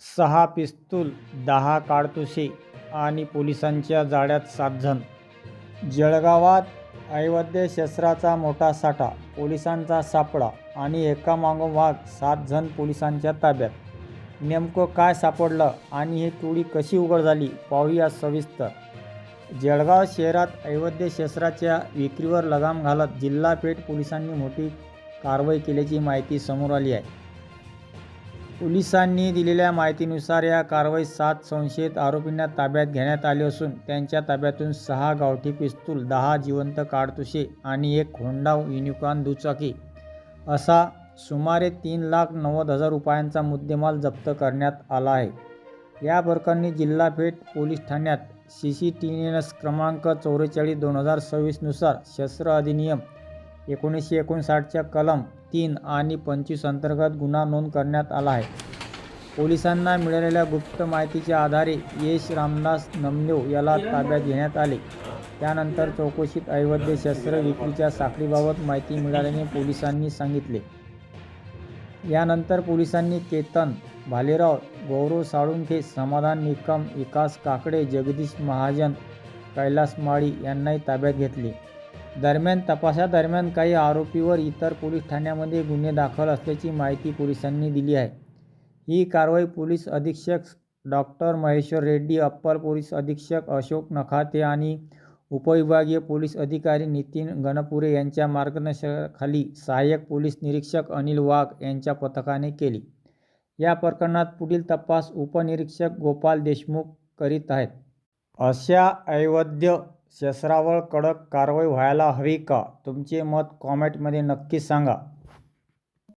6 पिस्तूल, 10 काडतुसे आणि पोलिसांच्या जाळ्यात 7 जण. जळगावात अवैध शस्त्राचा मोठा साठा, पोलिसांचा सापळा आणि एकामागोमाग 7 जण पोलिसांच्या ताब्यात. नेमकं काय सापडलं आणि ही टोळी कशी उघड झाली, पाहूया सविस्तर. जळगाव शहरात अवैध शस्त्राच्या विक्रीवर लगाम घालत जिल्हा पेठ पोलिसांनी मोठी कारवाई केल्याची माहिती समोर आली आहे. पोलिसांनी दिलेल्या माहितीनुसार या कारवाईत 7 संशयित आरोपींना ताब्यात घेण्यात आले असून त्यांच्या ताब्यातून 6 गावठी पिस्तूल, 10 जिवंत काडतुसे आणि एक होंडा युनिकॉर्न दुचाकी असा सुमारे 3,90,000 रुपयांचा मुद्देमाल जप्त करण्यात आला आहे. या प्रकरणी जिल्हा पेठ पोलीस ठाण्यात CCTNS क्रमांक 44/2026 नुसार शस्त्र अधिनियम 1959च्या कलम 3 आणि 25 अंतर्गत गुन्हा नोंद करण्यात आला आहे. पोलिसांना मिळालेल्या गुप्त माहितीच्या आधारे यश रामदास नमदेव याला ताब्यात घेण्यात आले. त्यानंतर चौकशीत अवैध शस्त्र विक्रीच्या साखळीबाबत माहिती मिळाल्याने पोलिसांनी सांगितले. यानंतर पोलिसांनी केतन भालेराव, गौरव साळुंखे, समाधान निकम, विकास काकडे, जगदीश महाजन, कैलास माळी यांनाही ताब्यात घेतले. दरम्यान तपासादरम्यान काही आरोपींवर इतर पोलीस ठाण्यांमध्ये गुन्हे दाखल असल्याची माहिती पोलिसांनी दिली आहे. ही कारवाई पोलीस अधीक्षक डॉ. महेश्वर रेड्डी, अप्पर पोलीस अधीक्षक अशोक नखाते आणि उपविभागीय पोलीस अधिकारी नितीन गणपुरे यांच्या मार्गदर्शनाखाली सहाय्यक पोलीस निरीक्षक अनिल वाघ यांच्या पथकाने केली. या प्रकरणात पुढील तपास उपनिरीक्षक गोपाल देशमुख करीत आहेत. अशा अवैध शस्त्रावर कडक कारवाई व्हायला हवी का? तुमचे मत कॉमेंटमध्ये नक्की सांगा.